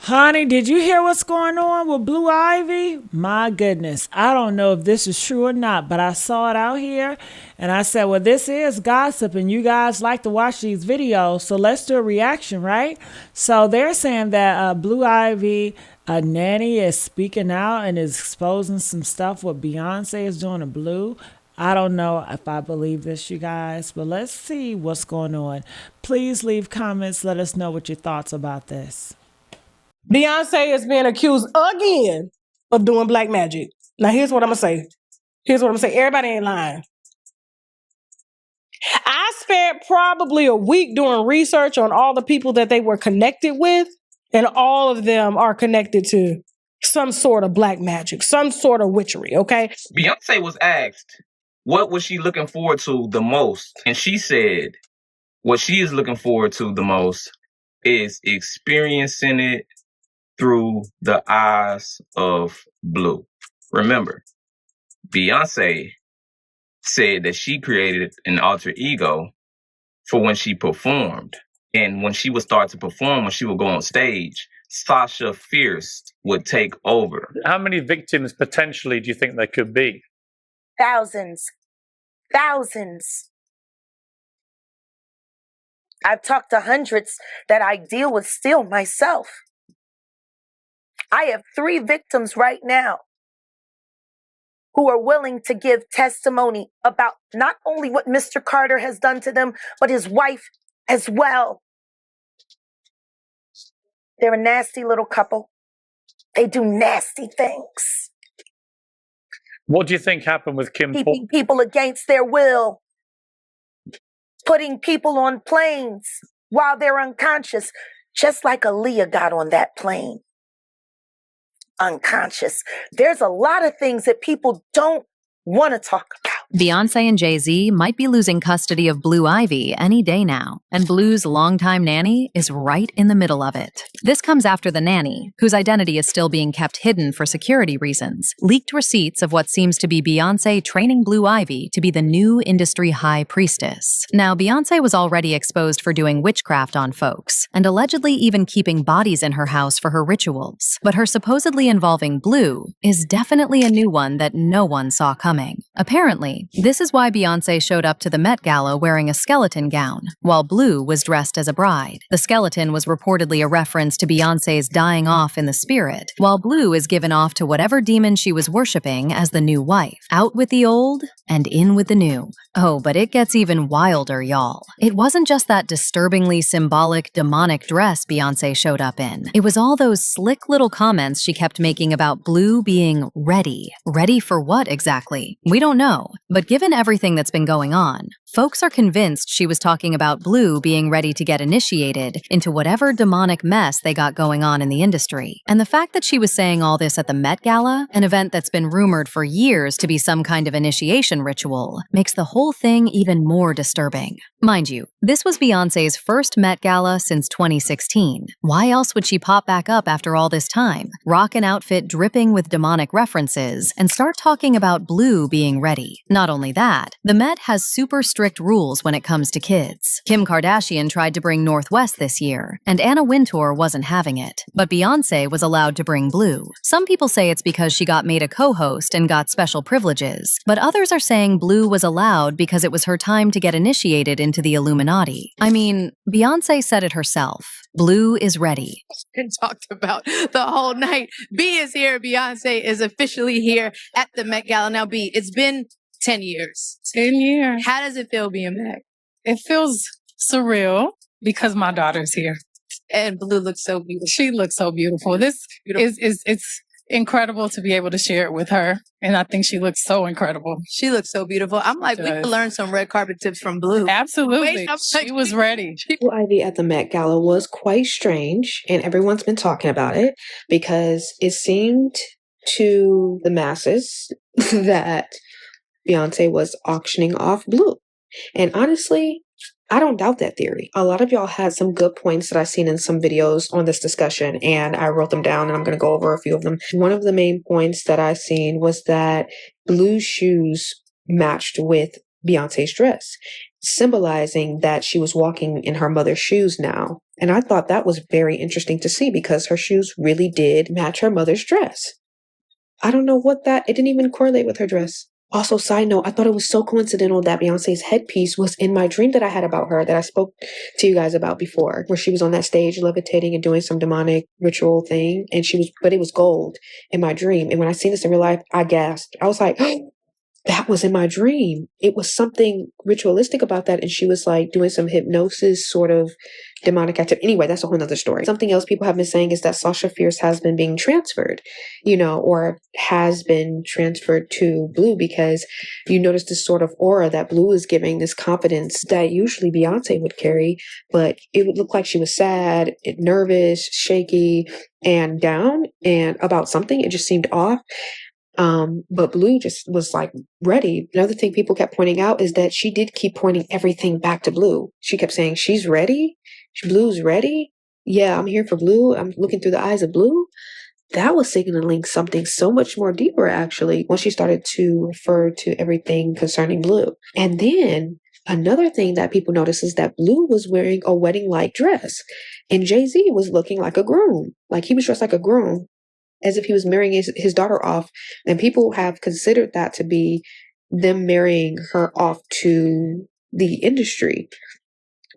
Honey, did you hear what's going on with Blue Ivy? My goodness. I don't know if this is true or not, but I saw it out here and I said, well, this is gossip and you guys like to watch these videos. So let's do a reaction, right? So they're saying that Blue Ivy, Nanny, is speaking out and is exposing some stuff what Beyonce is doing to Blue. I don't know if I believe this, you guys, but let's see what's going on. Please leave comments. Let us know what your thoughts about this. Beyonce is being accused again of doing black magic. Now, here's what I'm going to say. Everybody ain't lying. I spent probably a week doing research on all the people that they were connected with, and all of them are connected to some sort of black magic, some sort of witchery, okay? Beyonce was asked, what was she looking forward to the most? And she said, what she is looking forward to the most is experiencing it through the eyes of Blue. Remember, Beyonce said that she created an alter ego for when she performed. And when she would start to perform, when she would go on stage, Sasha Fierce would take over. How many victims potentially do you think there could be? Thousands. Thousands. I've talked to hundreds that I deal with still myself. I have 3 victims right now who are willing to give testimony about not only what Mr. Carter has done to them, but his wife as well. They're a nasty little couple. They do nasty things. What do you think happened with Kim Paul? Keeping people against their will. Putting people on planes while they're unconscious, just like Aaliyah got on that plane. Unconscious. There's a lot of things that people don't want to talk about. Beyonce and Jay-Z might be losing custody of Blue Ivy any day now, and Blue's longtime nanny is right in the middle of it. This comes after the nanny, whose identity is still being kept hidden for security reasons, leaked receipts of what seems to be Beyonce training Blue Ivy to be the new industry high priestess. Now, Beyonce was already exposed for doing witchcraft on folks, and allegedly even keeping bodies in her house for her rituals. But her supposedly involving Blue is definitely a new one that no one saw coming. Apparently, this is why Beyonce showed up to the Met Gala wearing a skeleton gown, while Blue was dressed as a bride. The skeleton was reportedly a reference to Beyonce's dying off in the spirit, while Blue is given off to whatever demon she was worshipping as the new wife. Out with the old and in with the new. Oh, but it gets even wilder, y'all. It wasn't just that disturbingly symbolic, demonic dress Beyonce showed up in. It was all those slick little comments she kept making about Blue being ready. Ready for what exactly? We don't know. But given everything that's been going on, folks are convinced she was talking about Blue being ready to get initiated into whatever demonic mess they got going on in the industry. And the fact that she was saying all this at the Met Gala, an event that's been rumored for years to be some kind of initiation ritual, makes the whole thing even more disturbing. Mind you, this was Beyonce's first Met Gala since 2016. Why else would she pop back up after all this time, rock an outfit dripping with demonic references, and start talking about Blue being ready? Not only that, the Met has super strict rules when it comes to kids. Kim Kardashian tried to bring Northwest this year, and Anna Wintour wasn't having it. But Beyonce was allowed to bring Blue. Some people say it's because she got made a co-host and got special privileges, but others are saying Blue was allowed because it was her time to get initiated into the Illuminati. I mean, Beyonce said it herself. Blue is ready. And talked about the whole night. B is here. Beyonce is officially here at the Met Gala. Now, B, it's been 10 years. 10 years. How does it feel being back? It feels surreal because my daughter's here. And Blue looks so beautiful. She looks so beautiful. This is it's incredible to be able to share it with her. And I think she looks so incredible. She looks so beautiful. I'm like, we could learn some red carpet tips from Blue. Absolutely. She was ready. Blue Ivy at the Met Gala was quite strange, and everyone's been talking about it because it seemed to the masses that Beyonce was auctioning off Blue. And honestly, I don't doubt that theory. A lot of y'all had some good points that I've seen in some videos on this discussion, and I wrote them down and I'm going to go over a few of them. One of the main points that I seen was that Blue's shoes matched with Beyonce's dress. symbolizing that she was walking in her mother's shoes now. And I thought that was very interesting to see because her shoes really did match her mother's dress. I don't know what it didn't even correlate with her dress. Also, side note, I thought it was so coincidental that Beyonce's headpiece was in my dream that I had about her that I spoke to you guys about before, where she was on that stage levitating and doing some demonic ritual thing. And but it was gold in my dream. And when I seen this in real life, I gasped. I was like, oh, that was in my dream. It was something ritualistic about that. And she was like doing some hypnosis sort of demonic activity. Anyway, that's a whole nother story. Something else people have been saying is that Sasha Fierce has been being transferred, or has been transferred to Blue, because you notice this sort of aura that Blue is giving, this confidence that usually Beyonce would carry, but it would look like she was sad, nervous, shaky, and down and about something. It just seemed off. But Blue just was like ready. Another thing people kept pointing out is that she did keep pointing everything back to Blue. She kept saying, she's ready. Blue's ready. Yeah, I'm here for Blue. I'm looking through the eyes of Blue. That was signaling something so much more deeper, actually, when she started to refer to everything concerning Blue. And then another thing that people noticed is that Blue was wearing a wedding-like dress, and Jay-Z was looking like a groom. Like he was dressed like a groom, as if he was marrying his daughter off. And people have considered that to be them marrying her off to the industry,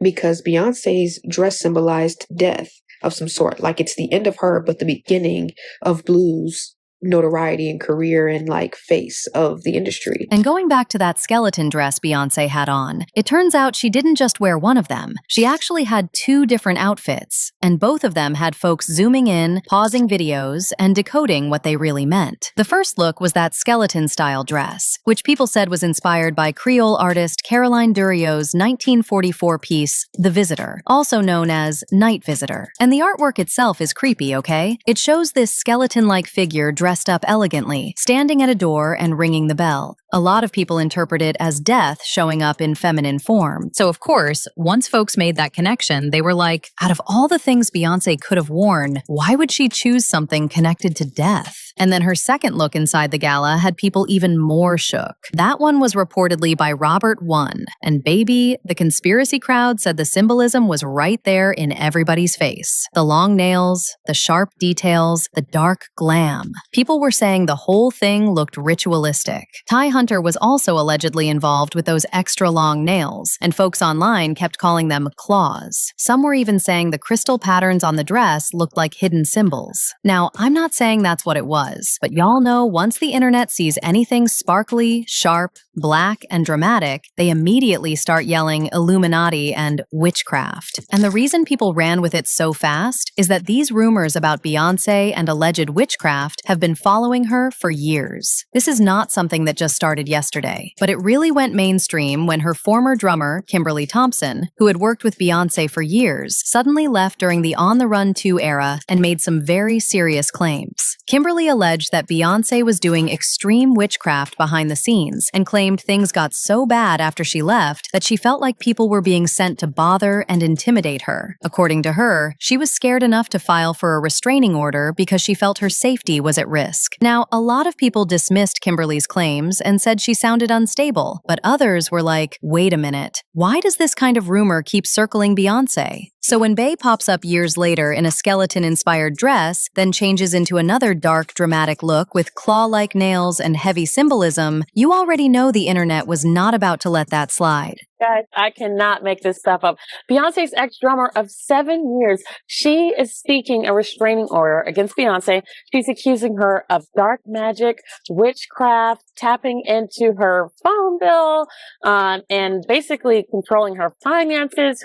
because Beyonce's dress symbolized death of some sort. Like it's the end of her, but the beginning of Blue's notoriety and career and like face of the industry. And going back to that skeleton dress Beyonce had on, it turns out she didn't just wear one of them. She actually had 2 different outfits, and both of them had folks zooming in, pausing videos, and decoding what they really meant. The first look was that skeleton-style dress, which people said was inspired by Creole artist Caroline Durio's 1944 piece, The Visitor, also known as Night Visitor. And the artwork itself is creepy, okay? It shows this skeleton-like figure dressed up elegantly, standing at a door and ringing the bell. A lot of people interpret it as death showing up in feminine form. So of course, once folks made that connection, they were like, out of all the things Beyonce could have worn, why would she choose something connected to death? And then her second look inside the gala had people even more shook. That one was reportedly by Robert One. And baby, the conspiracy crowd said the symbolism was right there in everybody's face. The long nails, the sharp details, the dark glam. People were saying the whole thing looked ritualistic. Ty Hunter was also allegedly involved with those extra long nails, and folks online kept calling them claws. Some were even saying the crystal patterns on the dress looked like hidden symbols. Now, I'm not saying that's what it was, but y'all know once the internet sees anything sparkly, sharp, black, and dramatic, they immediately start yelling Illuminati and witchcraft. And the reason people ran with it so fast is that these rumors about Beyonce and alleged witchcraft have been following her for years. This is not something that just started yesterday, but it really went mainstream when her former drummer, Kimberly Thompson, who had worked with Beyonce for years, suddenly left during the On the Run 2 era and made some very serious claims. Kimberly alleged that Beyonce was doing extreme witchcraft behind the scenes and claimed things got so bad after she left that she felt like people were being sent to bother and intimidate her. According to her, she was scared enough to file for a restraining order because she felt her safety was at risk. Now, a lot of people dismissed Kimberly's claims and said she sounded unstable, but others were like, wait a minute, why does this kind of rumor keep circling Beyonce? So when Bey pops up years later in a skeleton-inspired dress, then changes into another dark, dramatic look with claw-like nails and heavy symbolism, you already know the internet was not about to let that slide. Guys, I cannot make this stuff up. Beyonce's ex-drummer of 7 years, she is seeking a restraining order against Beyonce. She's accusing her of dark magic, witchcraft, tapping into her phone bill, and basically controlling her finances,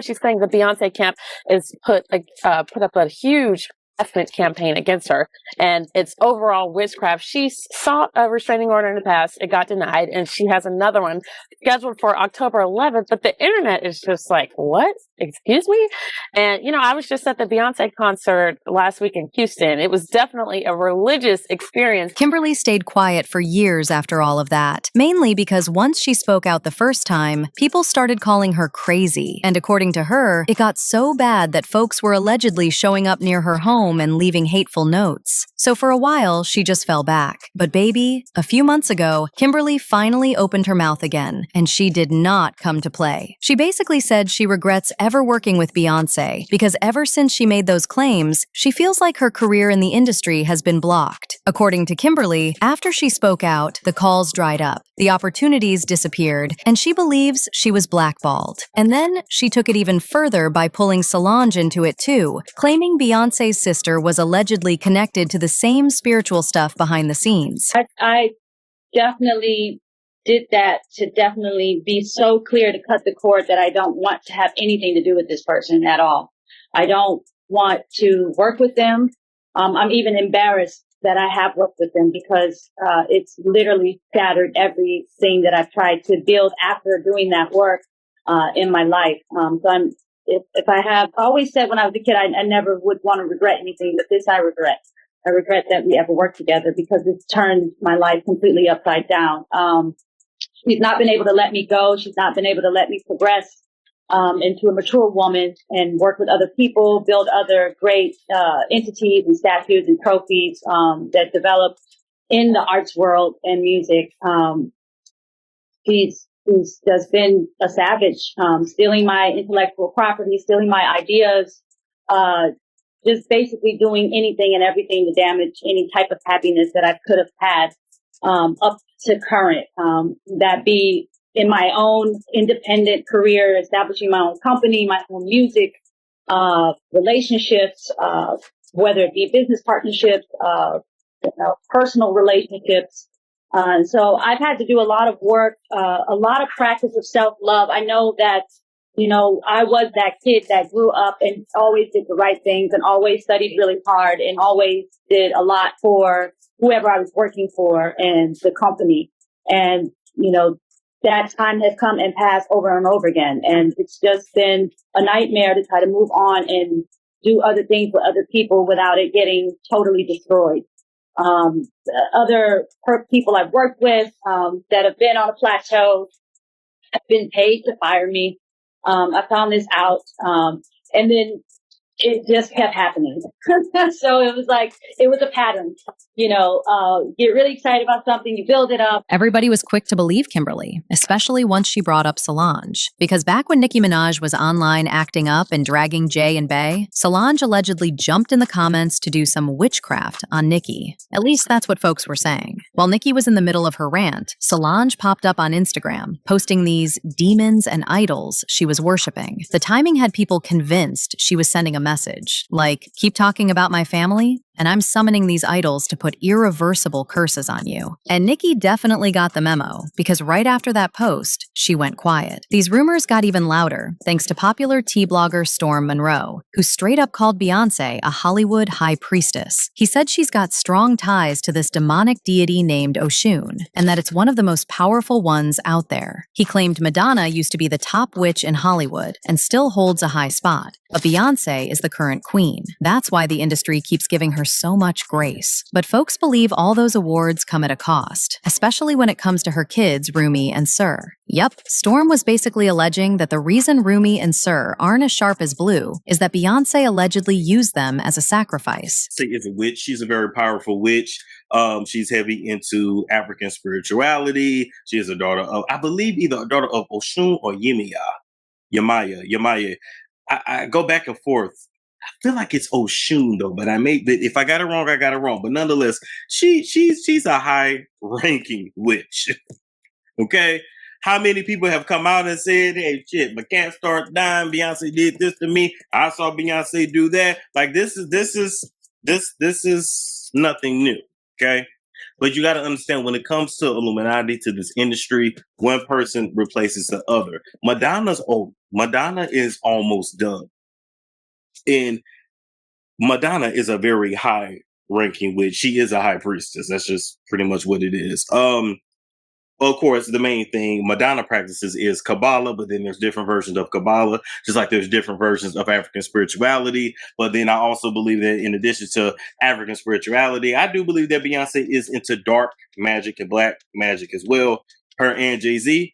She's saying the Beyonce camp is put up a huge investment campaign against her, and it's overall witchcraft. She sought a restraining order in the past. It got denied, and she has another one scheduled for October 11th, but the internet is just like, what? Excuse me? And, I was just at the Beyonce concert last week in Houston. It was definitely a religious experience. Kimberly stayed quiet for years after all of that, mainly because once she spoke out the first time, people started calling her crazy. And according to her, it got so bad that folks were allegedly showing up near her home home and leaving hateful notes. So for a while, she just fell back. But baby, a few months ago, Kimberly finally opened her mouth again, and she did not come to play. She basically said she regrets ever working with Beyonce because ever since she made those claims, she feels like her career in the industry has been blocked. According to Kimberly, after she spoke out, the calls dried up, the opportunities disappeared, and she believes she was blackballed. And then she took it even further by pulling Solange into it too, claiming Beyonce's sister was allegedly connected to the same spiritual stuff behind the scenes. I definitely did that to definitely be so clear to cut the cord that I don't want to have anything to do with this person at all. I don't want to work with them. I'm even embarrassed that I have worked with them because it's literally shattered everything that I've tried to build after doing that work in my life. So if I have I always said when I was a kid, I never would want to regret anything, but this I regret. I regret that we ever worked together because it's turned my life completely upside down. She's not been able to let me go. She's not been able to let me progress into a mature woman and work with other people, build other great entities and statues and trophies that develop in the arts world and music. She's just been a savage, stealing my intellectual property, stealing my ideas, just basically doing anything and everything to damage any type of happiness that I could have had up to current. That be in my own independent career, establishing my own company, my own music, relationships, whether it be business partnerships, personal relationships. So I've had to do a lot of work, a lot of practice of self-love. I know that, I was that kid that grew up and always did the right things and always studied really hard and always did a lot for whoever I was working for and the company. And, that time has come and passed over and over again. And it's just been a nightmare to try to move on and do other things with other people without it getting totally destroyed. Other people I've worked with that have been on a plateau have been paid to fire me. I found this out. And then it just kept happening. So it was a pattern, get really excited about something, you build it up. Everybody was quick to believe Kimberly, especially once she brought up Solange. Because back when Nicki Minaj was online acting up and dragging Jay and Bey, Solange allegedly jumped in the comments to do some witchcraft on Nicki. At least that's what folks were saying. While Nicki was in the middle of her rant, Solange popped up on Instagram, posting these demons and idols she was worshiping. The timing had people convinced she was sending a message, like, keep talking about my family, and I'm summoning these idols to put irreversible curses on you. And Nicki definitely got the memo, because right after that post, she went quiet. These rumors got even louder, thanks to popular tea blogger Storm Monroe, who straight up called Beyonce a Hollywood high priestess. He said she's got strong ties to this demonic deity named Oshun, and that it's one of the most powerful ones out there. He claimed Madonna used to be the top witch in Hollywood, and still holds a high spot. But Beyonce is the current queen. That's why the industry keeps giving her so much grace. But folks believe all those awards come at a cost, especially when it comes to her kids, Rumi and Sir. Yep, Storm was basically alleging that the reason Rumi and Sir aren't as sharp as Blue is that Beyonce allegedly used them as a sacrifice. She is a witch. She's a very powerful witch. She's heavy into African spirituality. She is a daughter of, I believe, either a daughter of Oshun or Yemaya. I go back and forth. I feel like it's Oshun though, but if I got it wrong, I got it wrong. But nonetheless, she's a high-ranking witch. Okay, how many people have come out and said, "Hey, shit, my cat started dying. Beyonce did this to me. I saw Beyonce do that." Like this is nothing new. Okay, but you got to understand when it comes to Illuminati, to this industry, one person replaces the other. Madonna is almost done. And Madonna is a very high ranking witch. She is a high priestess. That's just pretty much what it is. Of course, the main thing Madonna practices is Kabbalah, but then there's different versions of Kabbalah, just like there's different versions of African spirituality. But then I also believe that in addition to African spirituality, I do believe that Beyonce is into dark magic and black magic as well, her and Jay-Z.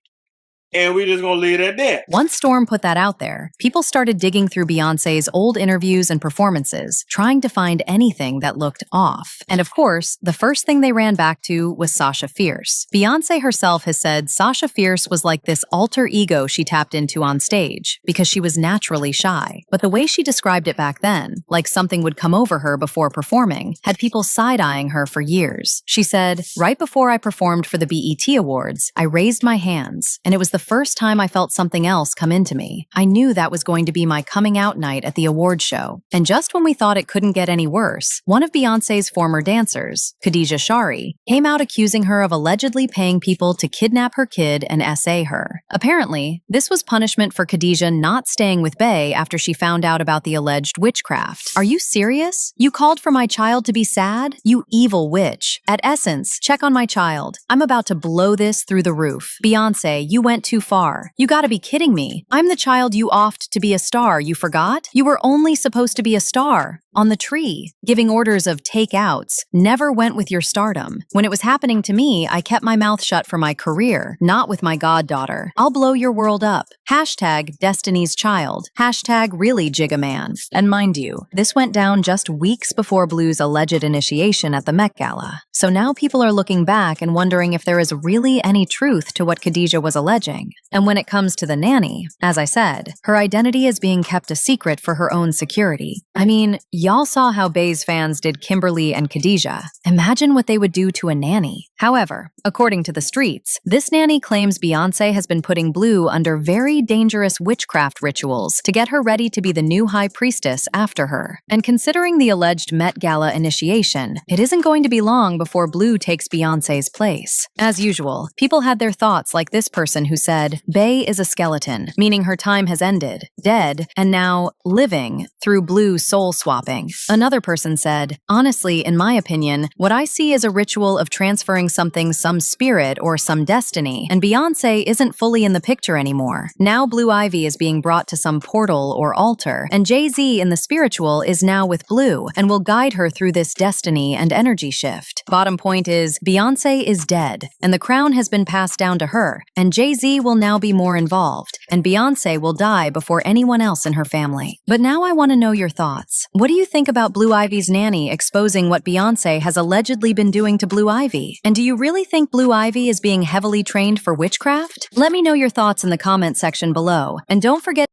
And we're just going to leave it at that. Once Storm put that out there, people started digging through Beyonce's old interviews and performances, trying to find anything that looked off. And of course, the first thing they ran back to was Sasha Fierce. Beyonce herself has said Sasha Fierce was like this alter ego she tapped into on stage because she was naturally shy. But the way she described it back then, like something would come over her before performing, had people side-eyeing her for years. She said, "Right before I performed for the BET Awards, I raised my hands, and it was the first time I felt something else come into me. I knew that was going to be my coming out night at the award show. And just when we thought it couldn't get any worse, one of Beyonce's former dancers, Khadijah Shari, came out accusing her of allegedly paying people to kidnap her kid and essay her. Apparently, this was punishment for Khadijah not staying with Bey after she found out about the alleged witchcraft. Are you serious? You called for my child to be sad? You evil witch. At Essence, check on my child. I'm about to blow this through the roof. Beyonce, you went too far. You gotta be kidding me. I'm the child you offed to be a star, you forgot? You were only supposed to be a star. On the tree, giving orders of takeouts, never went with your stardom. When it was happening to me, I kept my mouth shut for my career, not with my goddaughter. I'll blow your world up. Hashtag Destiny's Child. Hashtag really Jigaman. And mind you, this went down just weeks before Blue's alleged initiation at the Met Gala. So now people are looking back and wondering if there is really any truth to what Khadijah was alleging. And when it comes to the nanny, as I said, her identity is being kept a secret for her own security. I mean, y'all saw how Bey's fans did Kimberly and Khadijah. Imagine what they would do to a nanny. However, according to the streets, this nanny claims Beyonce has been putting Blue under very dangerous witchcraft rituals to get her ready to be the new high priestess after her. And considering the alleged Met Gala initiation, it isn't going to be long before Blue takes Beyonce's place. As usual, people had their thoughts like this person who said, Bey is a skeleton, meaning her time has ended, dead, and now living through Blue soul swapping. Another person said, honestly, in my opinion, what I see is a ritual of transferring something, some spirit or some destiny, and Beyonce isn't fully in the picture anymore. Now Blue Ivy is being brought to some portal or altar, and Jay-Z in the spiritual is now with Blue and will guide her through this destiny and energy shift. Bottom point is, Beyonce is dead, and the crown has been passed down to her, and Jay-Z will now be more involved, and Beyonce will die before anyone else in her family. But now I want to know your thoughts. What do you think about Blue Ivy's nanny exposing what Beyonce has allegedly been doing to Blue Ivy? And do you really think Blue Ivy is being heavily trained for witchcraft? Let me know your thoughts in the comment section below, and don't forget